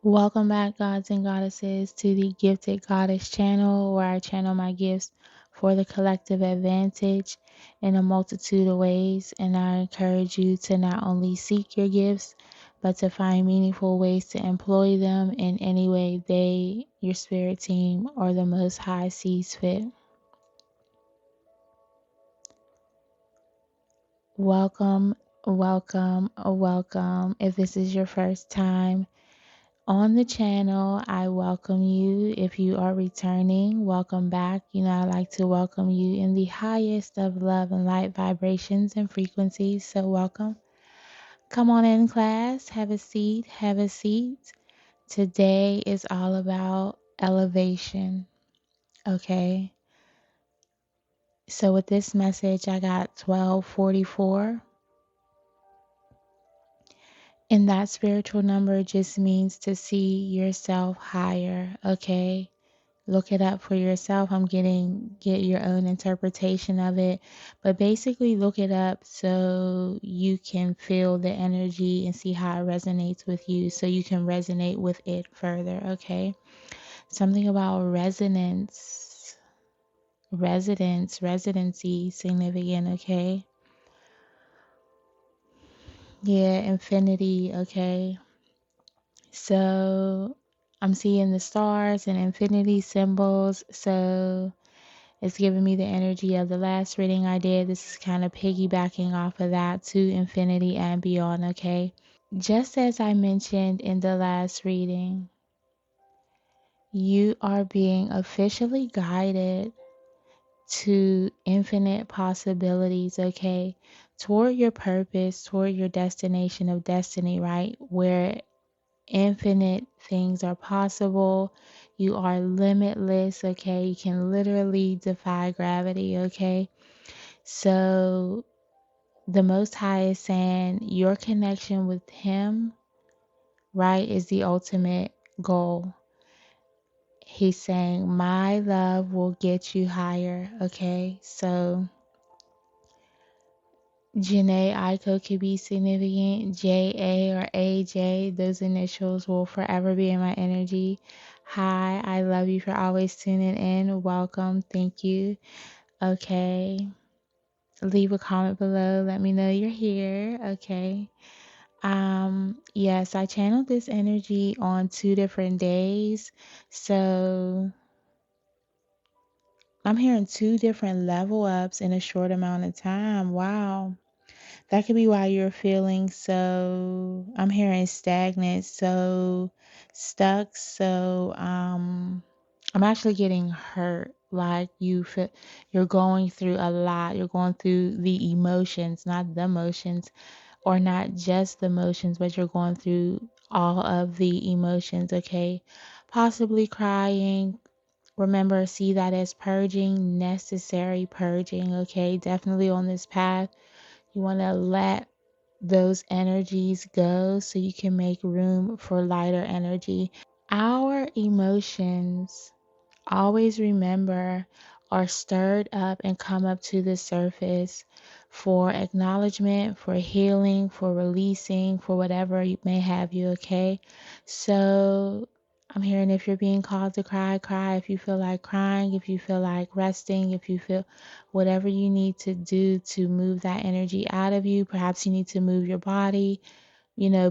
Welcome back, gods and goddesses, to the Gifted Goddess channel, where I channel my gifts for the collective advantage in a multitude of ways. And I encourage you to not only seek your gifts, but to find meaningful ways to employ them in any way your spirit team, or the Most High sees fit. Welcome, welcome, welcome. If this is your first time on the channel, I welcome you. If you are returning, welcome back. I like to welcome you in the highest of love and light vibrations and frequencies. So, welcome. Come on in, class. Have a seat. Have a seat. Today is all about elevation. Okay. So, with this message, I got 1244. And that spiritual number just means to see yourself higher. Okay. Look it up for yourself. Get your own interpretation of it. But basically look it up so you can feel the energy and see how it resonates with you, so you can resonate with it further, okay? Something about residency, significant, okay? Yeah, infinity, okay? So I'm seeing the stars and infinity symbols. So it's giving me the energy of the last reading I did. This is kind of piggybacking off of that to infinity and beyond, okay? Just as I mentioned in the last reading, you are being officially guided to infinite possibilities, okay? Toward your purpose, toward your destination of destiny, right? Where infinite things are possible. You are limitless, okay? You can literally defy gravity, okay? So the Most High is saying your connection with Him, right, is the ultimate goal. He's saying, my love will get you higher, okay? So Janae Aiko could be significant. JA or AJ, those initials will forever be in my energy. Hi, I love you for always tuning in. Welcome. Thank you. Okay. Leave a comment below. Let me know you're here. Okay. Yes, I channeled this energy on 2 different days. So I'm hearing 2 different level ups in a short amount of time. Wow. That could be why you're feeling so, I'm hearing stagnant, so stuck. So, I'm actually getting hurt. Like you're going through a lot. You're going through the emotions, not the motions, or not just the emotions, but you're going through all of the emotions, okay? Possibly crying. Remember, see that as purging, necessary purging, okay? Definitely on this path. You want to let those energies go so you can make room for lighter energy. Our emotions, always remember, are stirred up and come up to the surface for acknowledgement, for healing, for releasing, for whatever you may have you, okay? So I'm hearing, if you're being called to cry, cry. If you feel like crying, if you feel like resting, if you feel whatever you need to do to move that energy out of you. Perhaps you need to move your body,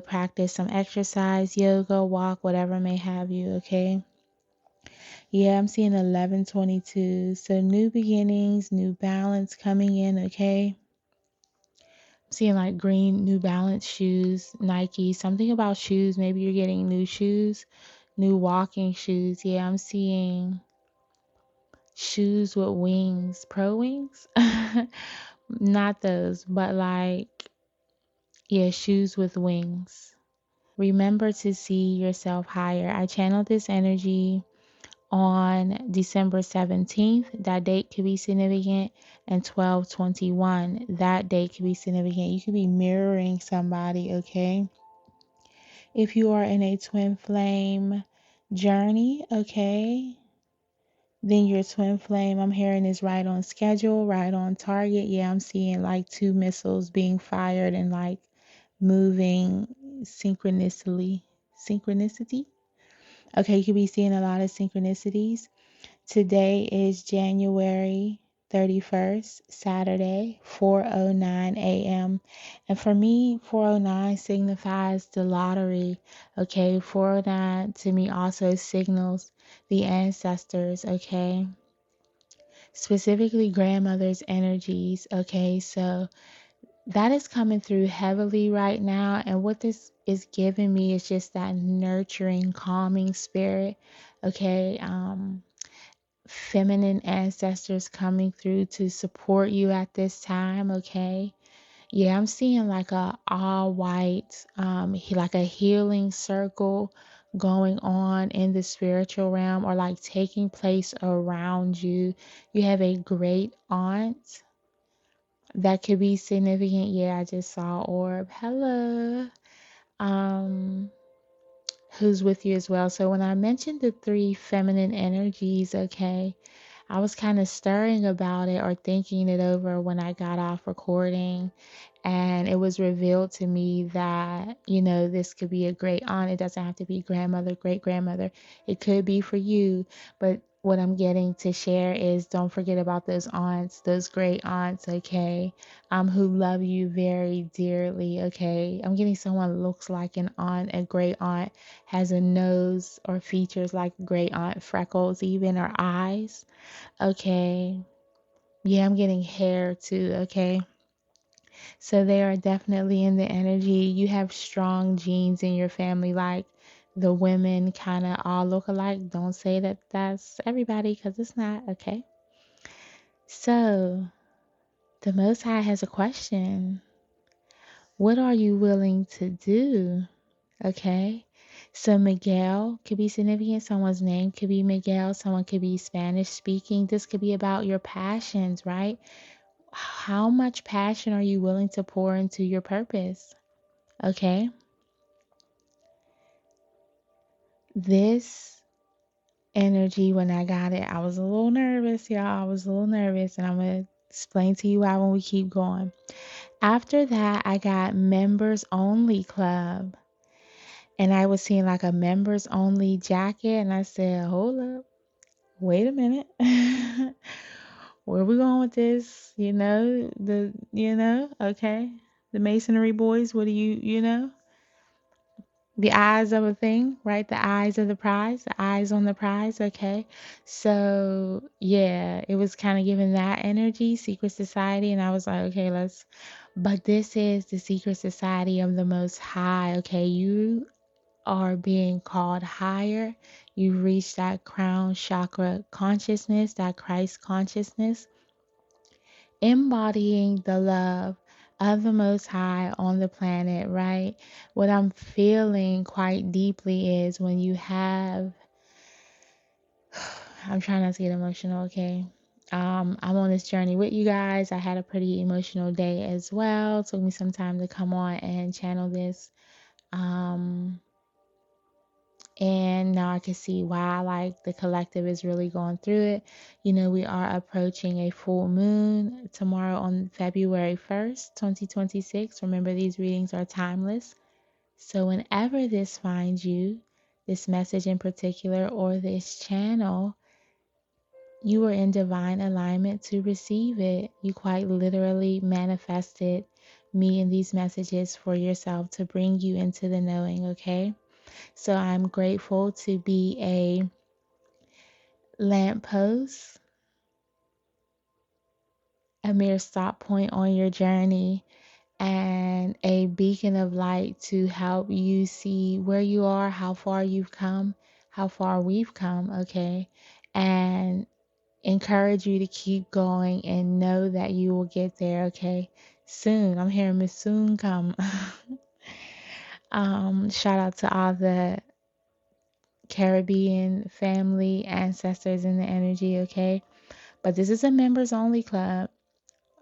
practice some exercise, yoga, walk, whatever may have you, okay? Yeah, I'm seeing 1122. So new beginnings, new balance coming in, okay? I'm seeing like green New Balance shoes, Nike, something about shoes. Maybe you're getting new shoes, new walking shoes. Yeah, I'm seeing shoes with wings, pro wings. Not those, but like, yeah, shoes with wings. Remember to see yourself higher. I channeled this energy on December 17th. That date could be significant. And 12/21. That date could be significant. You could be mirroring somebody, okay? If you are in a twin flame journey, okay, then your twin flame, I'm hearing, is right on schedule, right on target. Yeah, I'm seeing like 2 missiles being fired and like moving synchronicity. Synchronicity? Okay, you could be seeing a lot of synchronicities. Today is January 31st, Saturday, 4:09 a.m. And for me, 4:09 signifies the lottery. Okay, 4:09 to me also signals the ancestors, okay? Specifically grandmother's energies, okay? So that is coming through heavily right now. And what this is giving me is just that nurturing, calming spirit, okay? Feminine ancestors coming through to support you at this time, okay? Yeah, I'm seeing like a all white, like a healing circle going on in the spiritual realm or like taking place around you. You have a great aunt that could be significant. Yeah, I just saw orb. Hello. Um, who's with you as well. So when I mentioned the three feminine energies, okay, I was kind of stirring about it or thinking it over when I got off recording. And it was revealed to me that, this could be a great aunt. It doesn't have to be grandmother, great grandmother. It could be for you. But what I'm getting to share is don't forget about those aunts, those great aunts, okay, who love you very dearly, okay. I'm getting someone who looks like an aunt, a great aunt, has a nose or features like a great aunt, freckles even, or eyes. Okay. Yeah, I'm getting hair too. Okay. So they are definitely in the energy. You have strong genes in your family. Like the women kind of all look alike. Don't say that that's everybody because it's not. Okay. So the Most High has a question. What are you willing to do? Okay. So Miguel could be significant. Someone's name could be Miguel. Someone could be Spanish speaking. This could be about your passions, right? How much passion are you willing to pour into your purpose? Okay. This energy, when I got it, I was a little nervous, y'all. I was a little nervous, and I'm going to explain to you why when we keep going. After that, I got members only club, and I was seeing like a members only jacket, and I said, hold up, wait a minute. Where we going with this? Okay. The Masonry boys, what do you? The eyes of a thing, right? The eyes of the prize, the eyes on the prize. Okay. So, yeah, it was kind of giving that energy, secret society. And I was like, okay, but this is the secret society of the Most High. Okay. You are being called higher. You reach that crown chakra consciousness, that Christ consciousness, embodying the love of the Most High on the planet, right? What I'm feeling quite deeply is when you have, I'm trying not to get emotional, okay? I'm on this journey with you guys. I had a pretty emotional day as well. It took me some time to come on and channel this. Um, And now I can see why like the collective is really going through it. We are approaching a full moon tomorrow on February 1st, 2026. Remember, these readings are timeless. So whenever this finds you, this message in particular, or this channel, you are in divine alignment to receive it. You quite literally manifested me in these messages for yourself to bring you into the knowing, okay? So I'm grateful to be a lamppost, a mere stop point on your journey, and a beacon of light to help you see where you are, how far you've come, how far we've come, okay? And encourage you to keep going and know that you will get there, okay? Soon. I'm hearing Miss Soon come. Shout out to all the Caribbean family ancestors in the energy, okay? But this is a members only club.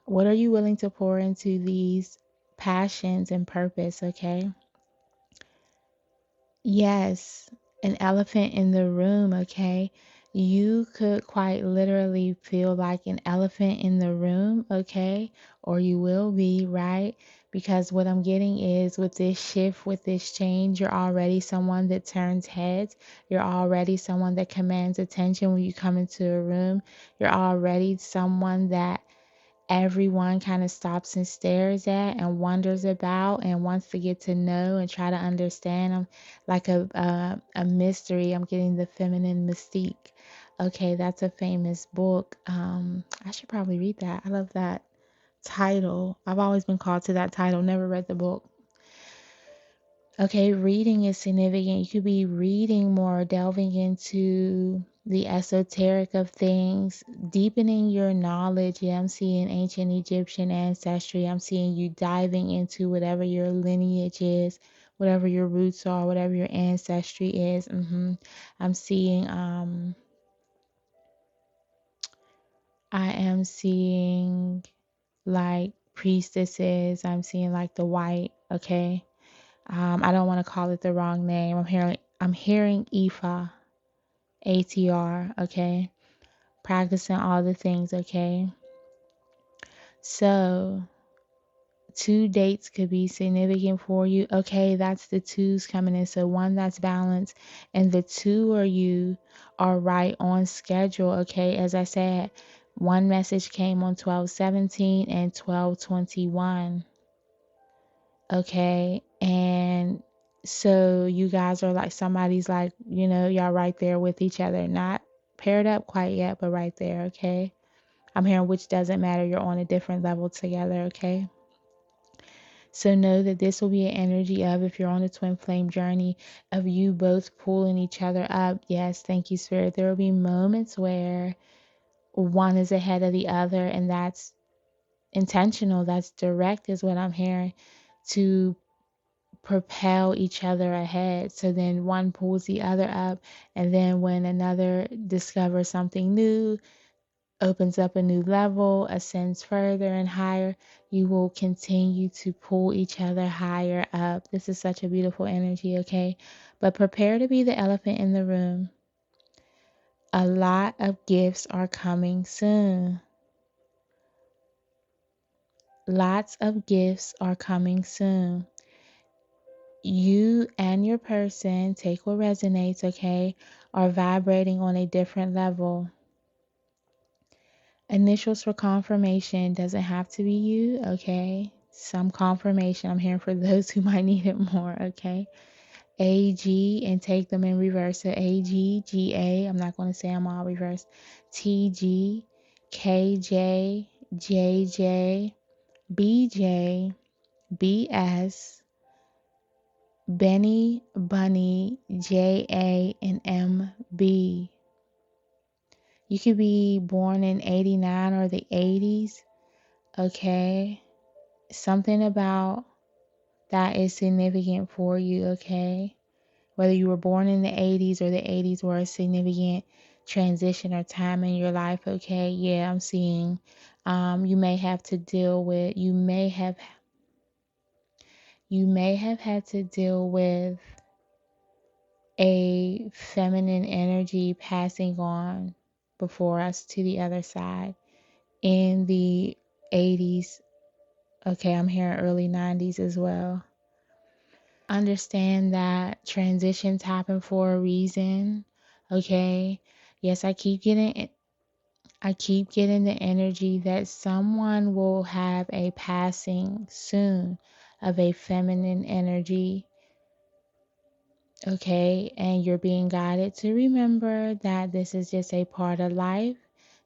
What are you willing to pour into these passions and purpose, okay? Yes, an elephant in the room, okay? You could quite literally feel like an elephant in the room, okay? Or you will be, right? because what I'm getting is with this shift, with this change, you're already someone that turns heads. You're already someone that commands attention when you come into a room. You're already someone that everyone kind of stops and stares at and wonders about and wants to get to know and try to understand them, like a mystery. I'm getting the feminine mystique. Okay, that's a famous book. I should probably read that. I love that title. I've always been called to that title, never read the book. Okay, reading is significant. You could be reading more, delving into the esoteric of things, deepening your knowledge. Yeah, I'm seeing ancient Egyptian ancestry. I'm seeing you diving into whatever your lineage is, whatever your roots are, whatever your ancestry is. I'm seeing I am seeing like priestesses. I'm seeing like the white, okay? I don't want to call it the wrong name. I'm hearing Ifa, ATR, okay? Practicing all the things, okay? So, two dates could be significant for you. Okay, that's the twos coming in. So one that's balanced and the two or you are right on schedule, okay? As I said, one message came on 12:17 and 12:21. Okay. And so you guys are like, somebody's like, y'all right there with each other. Not paired up quite yet, but right there. Okay. I'm hearing which doesn't matter. You're on a different level together. Okay. So know that this will be an energy of, if you're on a twin flame journey, of you both pulling each other up. Yes. Thank you, Spirit. There will be moments where one is ahead of the other, and that's intentional. That's direct, is what I'm hearing, to propel each other ahead. So then one pulls the other up, and then when another discovers something new, opens up a new level, ascends further and higher, you will continue to pull each other higher up. This is such a beautiful energy, okay? But prepare to be the elephant in the room. A lot of gifts are coming soon. Lots of gifts are coming soon. You and your person, take what resonates, okay, are vibrating on a different level. Initials for confirmation doesn't have to be you, okay? Some confirmation, I'm hearing for those who might need it more, okay? AG, and take them in reverse. So AG, GA, I'm not going to say I'm all reverse. TG, KJ, JJ, BJ, BS, Benny, Bunny, JA, and MB. You could be born in 89 or the 80s, okay? Something about that is significant for you, okay? Whether you were born in the 80s or the 80s were a significant transition or time in your life, okay? Yeah, I'm seeing you may have to deal with, you may have had to deal with a feminine energy passing on before us to the other side in the 80s. Okay, I'm hearing early 90s as well. Understand that transitions happen for a reason. Okay. Yes, I keep getting the energy that someone will have a passing soon of a feminine energy. Okay, and you're being guided to remember that this is just a part of life.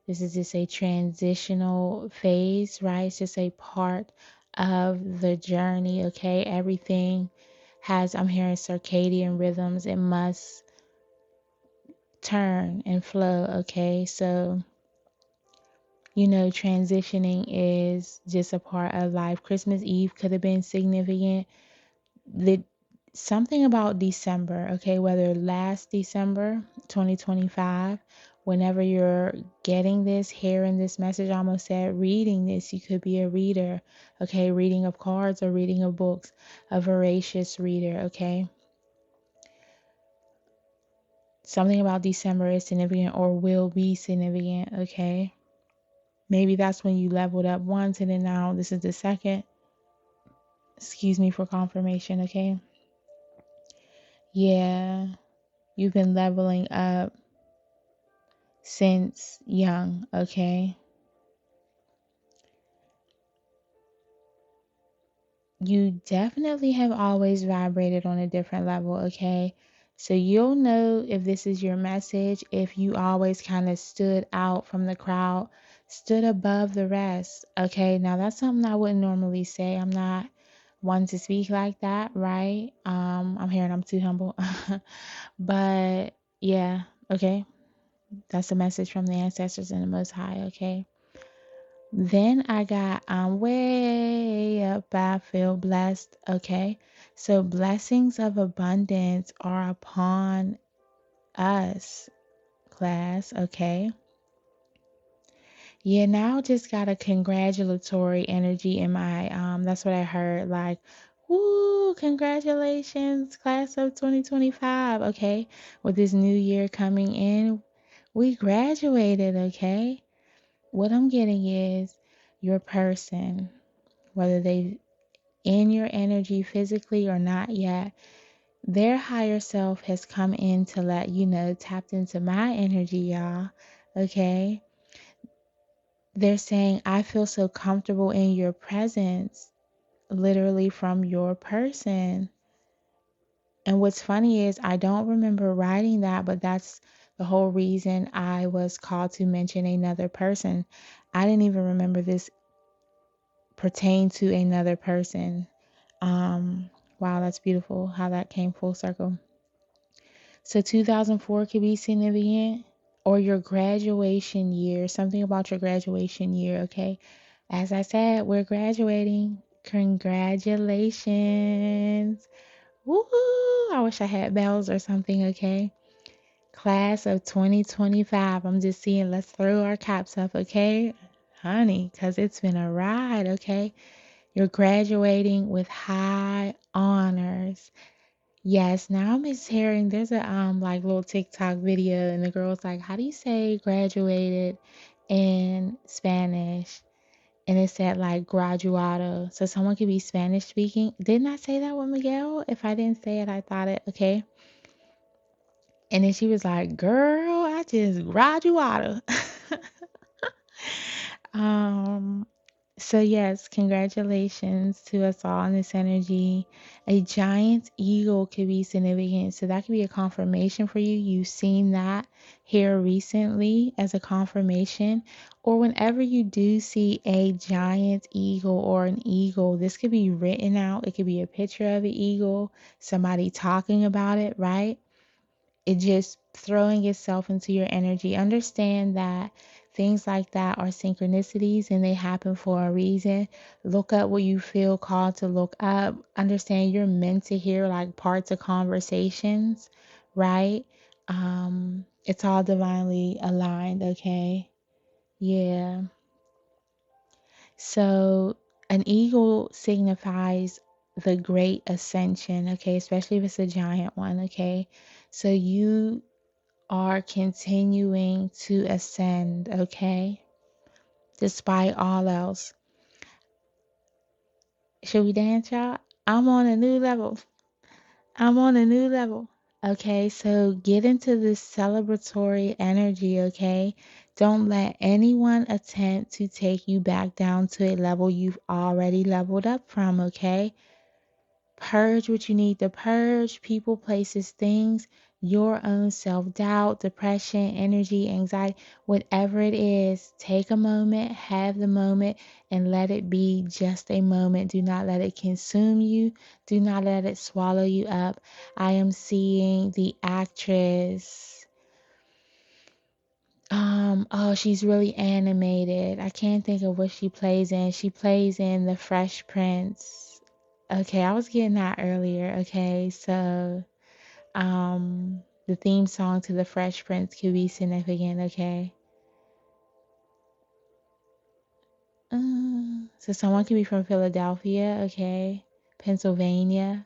This is just a transitional phase, right? It's just a part of the journey, okay? Everything has, I'm hearing circadian rhythms. It must turn and flow, okay? So, transitioning is just a part of life. Christmas Eve could have been significant. The Something about December, okay, whether last December 2025, whenever you're getting this, hearing this message, I almost said reading this, you could be a reader, okay, reading of cards or reading of books, a voracious reader, okay. Something about December is significant or will be significant, okay. Maybe that's when you leveled up once and then now this is the second. Excuse me for confirmation, okay? Yeah, you've been leveling up since young, okay? You definitely have always vibrated on a different level, okay? So you'll know if this is your message, if you always kind of stood out from the crowd, stood above the rest, okay? Now that's something I wouldn't normally say. I'm not one to speak like that, right? I'm hearing I'm too humble. But yeah, okay. That's a message from the ancestors and the Most High, okay? Then I got I'm way up, I feel blessed. Okay. So blessings of abundance are upon us, class. Okay. Yeah, now just got a congratulatory energy in my that's what I heard. Like, woo, congratulations, class of 2025. Okay. With this new year coming in, we graduated, okay? What I'm getting is your person, whether they in your energy physically or not yet, their higher self has come in to let you know, tapped into my energy, y'all. Okay. They're saying, I feel so comfortable in your presence, literally from your person. And what's funny is, I don't remember writing that, but that's the whole reason I was called to mention another person. I didn't even remember this pertained to another person. Um, wow, that's beautiful how that came full circle. So 2004 could be significant, or your graduation year, something about your graduation year, okay? As I said, we're graduating. Congratulations. Woo! I wish I had bells or something, okay? Class of 2025. I'm just seeing, let's throw our caps up, okay? Honey, because it's been a ride, okay? You're graduating with high honors. Yes, now I'm just hearing there's a like little TikTok video and the girl's like, how do you say graduated in Spanish? And it said like graduado. So someone could be Spanish speaking. Didn't I say that with Miguel? If I didn't say it, I thought it. Okay. And then she was like, girl, I just graduado. um So, yes, congratulations to us all in this energy. A giant eagle could be significant. So, that could be a confirmation for you. You've seen that here recently as a confirmation. Or whenever you do see a giant eagle or an eagle, this could be written out. It could be a picture of an eagle, somebody talking about it, right? It just throwing itself into your energy. Understand that things like that are synchronicities and they happen for a reason. Look up what you feel called to look up. Understand you're meant to hear like parts of conversations, right? It's all divinely aligned, okay? Yeah. So an eagle signifies the great ascension, okay, especially if it's a giant one, okay? So you are continuing to ascend, okay? Despite all else. Should we dance, y'all? I'm on a new level. I'm on a new level. Okay, so get into this celebratory energy, okay? Don't let anyone attempt to take you back down to a level you've already leveled up from, okay? Purge what you need to purge, people, places, things, your own self doubt, depression, energy, anxiety, whatever it is. Take a moment, have the moment, and let it be just a moment. Do not let it consume you, do not let it swallow you up. I am seeing the actress. Oh, she's really animated. I can't think of what she plays in. She plays in The Fresh Prince. Okay, I was getting that earlier. Okay, so the theme song to The Fresh Prince could be significant. Okay. So someone could be from Philadelphia. Okay, Pennsylvania,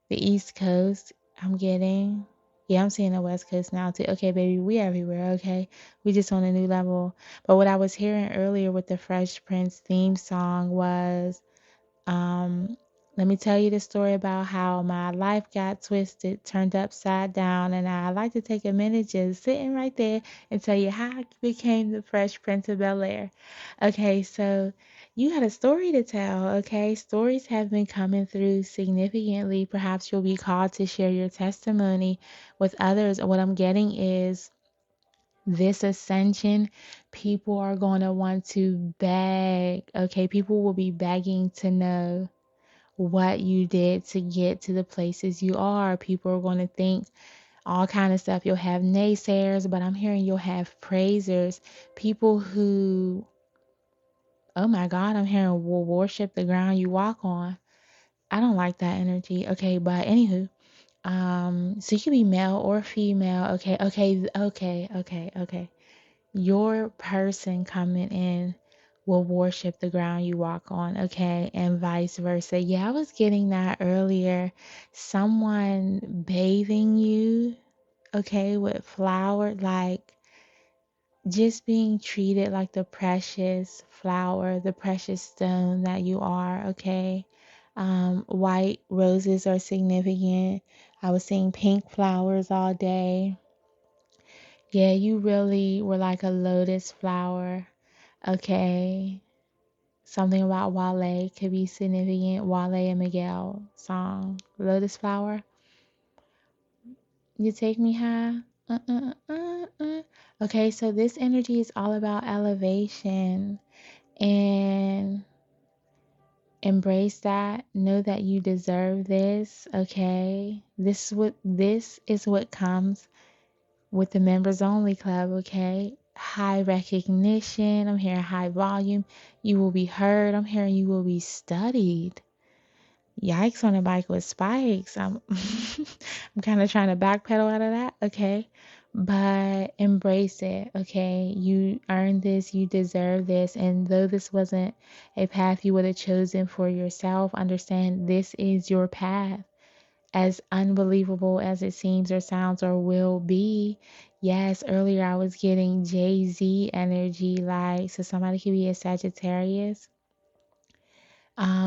the East Coast. I'm getting. Yeah, I'm seeing the West Coast now too. Okay, baby, we everywhere. Okay, we just on a new level. But what I was hearing earlier with the Fresh Prince theme song was um Let me tell you the story about how my life got twisted, turned upside down, and I like to take a minute just sitting right there and tell you how I became the Fresh Prince of Bel-Air. Okay, so you had a story to tell, okay? Stories have been coming through significantly. Perhaps you'll be called to share your testimony with others. And what I'm getting is this ascension, people are going to want to beg, okay? People will be begging to know what you did to get to the places you are. People are going to think all kind of stuff. You'll have naysayers, but I'm hearing you'll have praisers, people who, oh my God, I'm hearing will worship the ground you walk on. I don't like that energy. Okay, but anywho, so you can be male or female. Okay. Your person coming in will worship the ground you walk on, okay? And vice versa. Yeah, I was getting that earlier. Someone bathing you, okay, with flower, like just being treated like the precious flower, the precious stone that you are, okay? White roses are significant. I was seeing pink flowers all day. Yeah, you really were like a lotus flower. Okay. Something about Wale could be significant. Wale and Miguel song. Lotus Flower. You take me high. Uh, uh, Okay, so this energy is all about elevation and embrace that. Know that you deserve this. Okay. This is what comes with the members only club, okay? High recognition. I'm hearing high volume. You will be heard. I'm hearing you will be studied. Yikes on a bike with spikes. I'm kind of trying to backpedal out of that, okay? But embrace it, okay? You earned this, you deserve this. And though this wasn't a path you would have chosen for yourself, understand this is your path. As unbelievable as it seems or sounds or will be. Yes, earlier I was getting Jay-Z energy, like, so somebody could be a Sagittarius.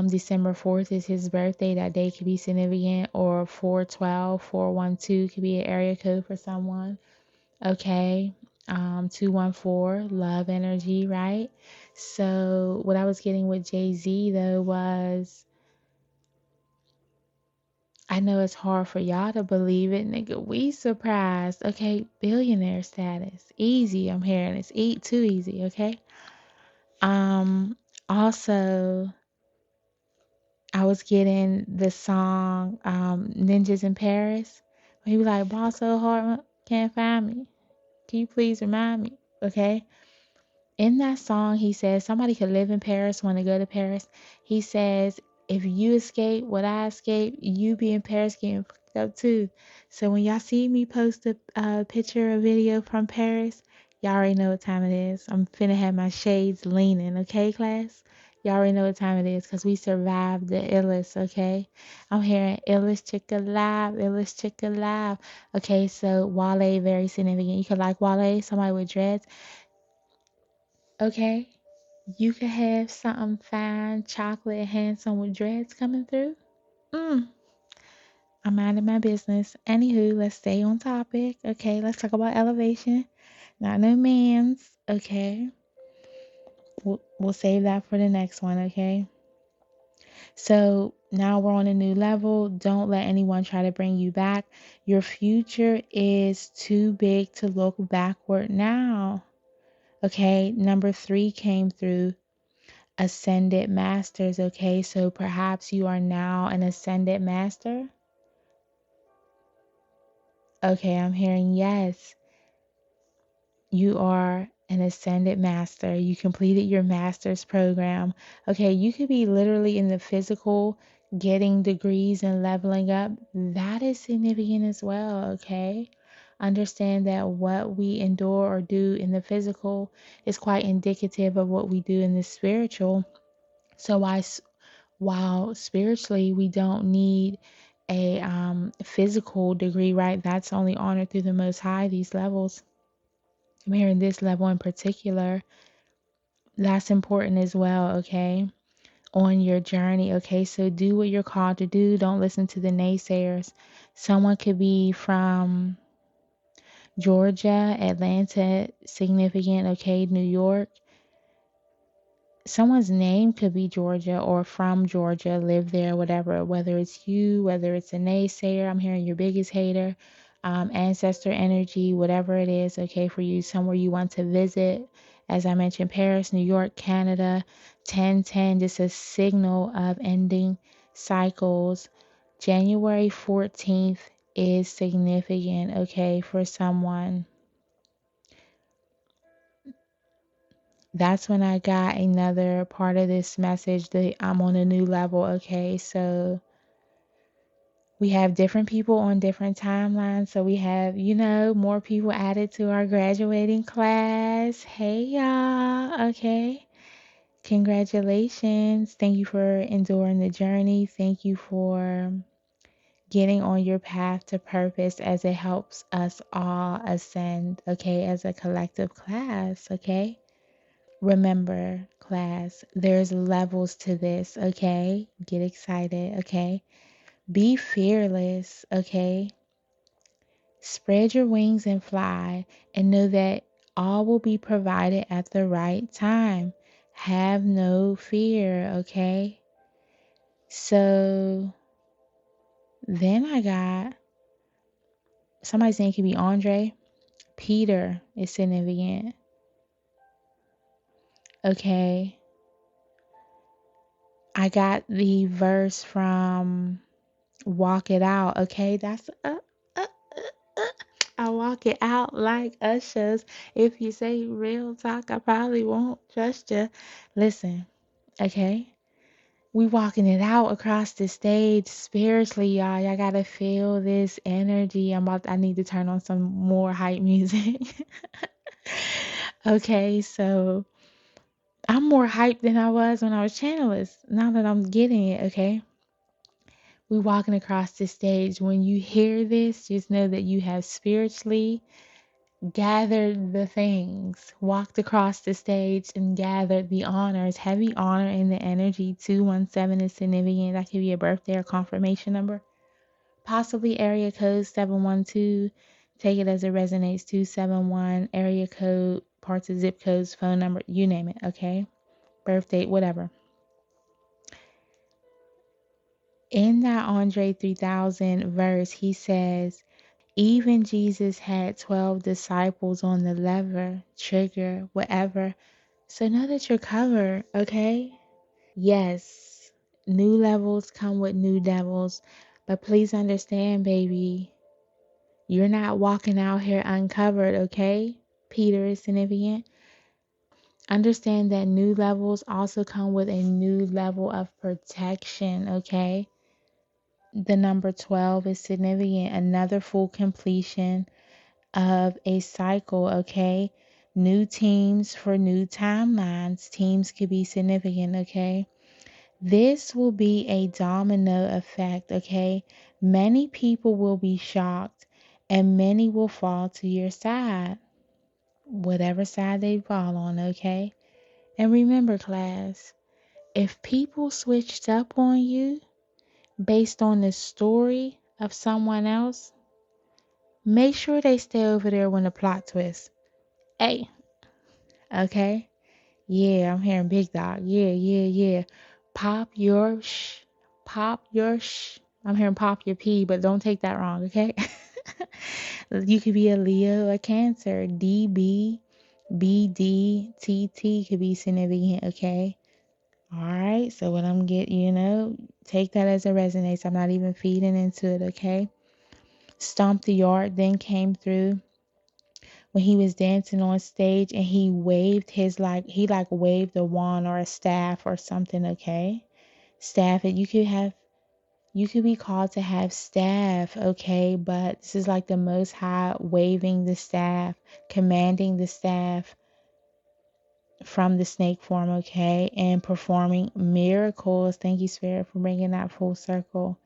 December 4th is his birthday. That day could be significant, or 412, 412 could be an area code for someone. Okay. 214, love energy, right? So what I was getting with Jay-Z though was, I know it's hard for y'all to believe it, nigga. We surprised. Okay, billionaire status. Easy, I'm hearing it's too easy, okay? Um, Also, I was getting the song Ninjas in Paris. When he was like, "Boss so hard, can't find me. Can you please remind me?" Okay. In that song, he says somebody could live in Paris, want to go to Paris. He says, if you escape what I escape, you be in Paris getting fucked up too. So when y'all see me post a picture or video from Paris, y'all already know what time it is. I'm finna have my shades leaning, okay, class? Y'all already know what time it is because we survived the illest, okay? I'm hearing illest chick alive, illest chick alive. Okay, so Wale, very significant. You could like Wale, somebody with dreads. Okay, you could have something fine, chocolate, handsome with dreads coming through. Mm, I'm minding my business. Anywho, let's stay on topic. Okay, let's talk about elevation. Not no man's. Okay, we'll save that for the next one. Okay, so now we're on a new level. Don't let anyone try to bring you back. Your future is too big to look backward now. Okay, number 3 came through. Ascended masters, okay? So perhaps you are now an ascended master. Okay, I'm hearing yes. You are an ascended master. You completed your master's program. Okay, you could be literally in the physical getting degrees and leveling up. That is significant as well, okay? Understand that what we endure or do in the physical is quite indicative of what we do in the spiritual. So while spiritually we don't need a physical degree, right? That's only honored through the Most High, these levels. I'm hearing this level in particular. That's important as well, okay? on your journey. Okay, so do what you're called to do. Don't listen to the naysayers. Someone could be from Georgia, Atlanta, significant, okay, New York. Someone's name could be Georgia or from Georgia, live there, whatever, whether it's you, whether it's a naysayer, I'm hearing your biggest hater, ancestor energy, whatever it is, okay, for you, somewhere you want to visit. As I mentioned, Paris, New York, Canada, 1010, just a signal of ending cycles. January 14th is significant, okay, for someone. That's when I got another part of this message that I'm on a new level. Okay, so we have different people on different timelines. So we have, more people added to our graduating class. Hey, y'all. Okay, congratulations. Thank you for enduring the journey. Thank you for getting on your path to purpose as it helps us all ascend, okay, as a collective class, okay? Remember, class, there's levels to this, okay? Get excited, okay? Be fearless, okay? Spread your wings and fly, and know that all will be provided at the right time. Have no fear, okay? So then I got somebody's name could be Andre. Peter is significant, okay? I got the verse from Walk It Out, okay? That's I walk it out like ushers. If you say real talk, I probably won't trust you. Listen, okay? We walking it out across the stage spiritually, y'all. Y'all gotta feel this energy. I need to turn on some more hype music. Okay, so I'm more hyped than I was when I was channelist. Now that I'm getting it, okay? We walking across the stage. When you hear this, just know that you have spiritually gathered the things, walked across the stage and gathered the honors. Heavy honor in the energy. 217 is significant. That could be a birthday or confirmation number. Possibly area code 712. Take it as it resonates. 271, area code, parts of zip codes, phone number, you name it, okay? Birth date, whatever. In that Andre 3000 verse, he says, even Jesus had 12 disciples on the lever, trigger, whatever. So know that you're covered, okay? Yes, new levels come with new devils. But please understand, baby, you're not walking out here uncovered, okay? Peter is significant. Understand that new levels also come with a new level of protection, okay? The number 12 is significant. Another full completion of a cycle, okay? New teams for new timelines. Teams could be significant, okay? This will be a domino effect, okay? Many people will be shocked and many will fall to your side, whatever side they fall on, okay? And remember, class, if people switched up on you based on the story of someone else, make sure they stay over there when the plot twists. Hey, okay? Yeah, I'm hearing big dog. Yeah, yeah, yeah. Pop your sh. Pop your sh. I'm hearing pop your P, but don't take that wrong, okay? You could be a Leo, a Cancer. DB, BD, TT could be significant, okay? All right, so what I'm getting, take that as it resonates. I'm not even feeding into it, okay? Stomp the Yard then came through when he was dancing on stage and he waved he waved a wand or a staff or something, okay? Staff, and you could be called to have staff, okay? But this is like the Most High waving the staff, commanding the staff from the snake form, okay? And performing miracles. Thank you, Spirit, for bringing that full circle.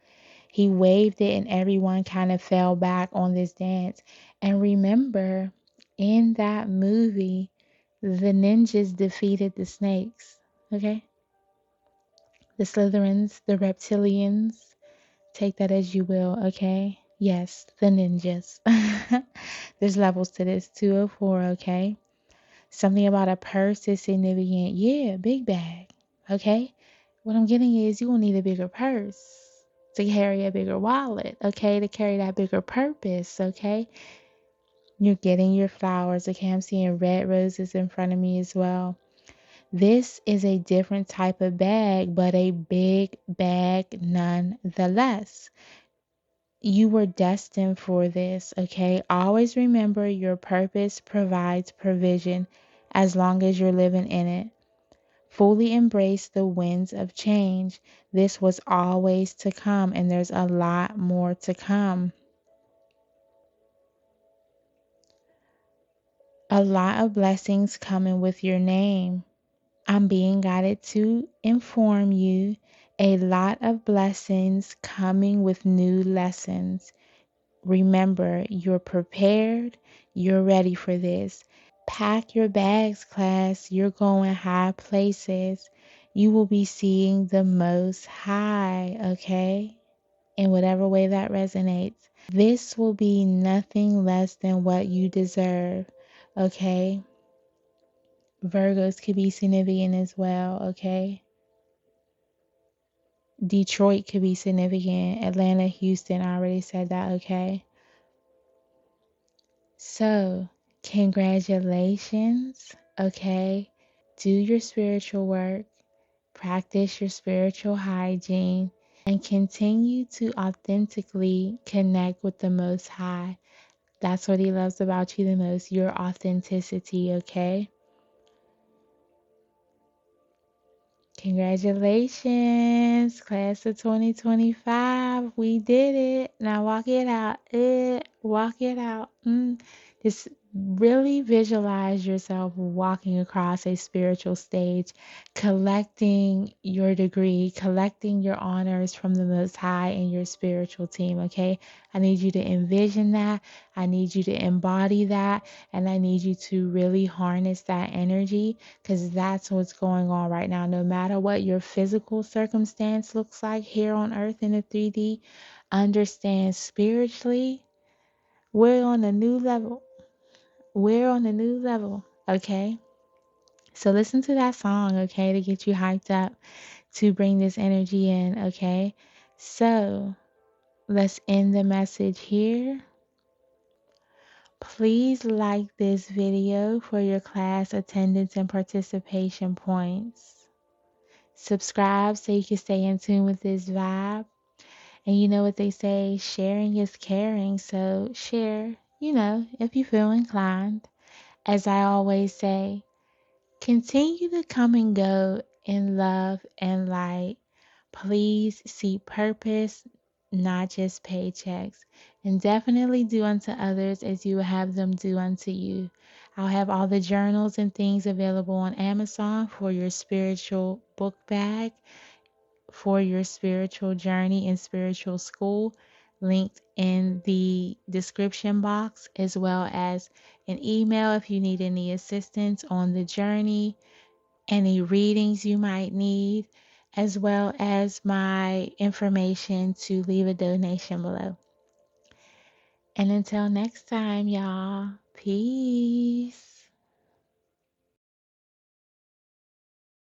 He waved it and everyone kind of fell back on this dance. And remember, in that movie, the ninjas defeated the snakes. Okay? the Slytherins, the Reptilians. Take that as you will, okay? Yes, the ninjas. There's levels to this, 204, okay? Something about a purse is significant. Yeah, big bag, okay? What I'm getting is you will need a bigger purse to carry a bigger wallet, okay? To carry that bigger purpose, okay? You're getting your flowers, okay? I'm seeing red roses in front of me as well. This is a different type of bag, but a big bag nonetheless. You were destined for this, okay? Always remember your purpose provides provision as long as you're living in it. Fully embrace the winds of change. This was always to come, and there's a lot more to come. A lot of blessings coming with your name. I'm being guided to inform you a lot of blessings coming with new lessons. Remember, you're prepared, you're ready for this. Pack your bags, class. You're going high places. You will be seeing the most high, okay? In whatever way that resonates. This will be nothing less than what you deserve, okay? Virgos could be significant as well, okay? Detroit could be significant. Atlanta, Houston, I already said that, okay? So, congratulations, okay? Do your spiritual work, practice your spiritual hygiene, and continue to authentically connect with the Most High. That's what He loves about you the most, your authenticity, okay? Congratulations, class of 2025. We did it. Now walk it out. Walk it out. Just really visualize yourself walking across a spiritual stage, collecting your degree, collecting your honors from the Most High and your spiritual team, okay? I need you to envision that. I need you to embody that. And I need you to really harness that energy because that's what's going on right now. No matter what your physical circumstance looks like here on earth in the 3D, understand spiritually, we're on a new level. We're on a new level, okay? So listen to that song, okay, to get you hyped up to bring this energy in, okay? So let's end the message here. Please like this video for your class attendance and participation points. Subscribe so you can stay in tune with this vibe. And you know what they say, sharing is caring. So share, if you feel inclined. As I always say, continue to come and go in love and light. Please seek purpose, not just paychecks. And definitely do unto others as you will have them do unto you. I'll have all the journals and things available on Amazon for your spiritual book bag, for your spiritual journey and spiritual school, linked in the description box, as well as an email if you need any assistance on the journey, any readings you might need, as well as my information to leave a donation below. And until next time, y'all, peace.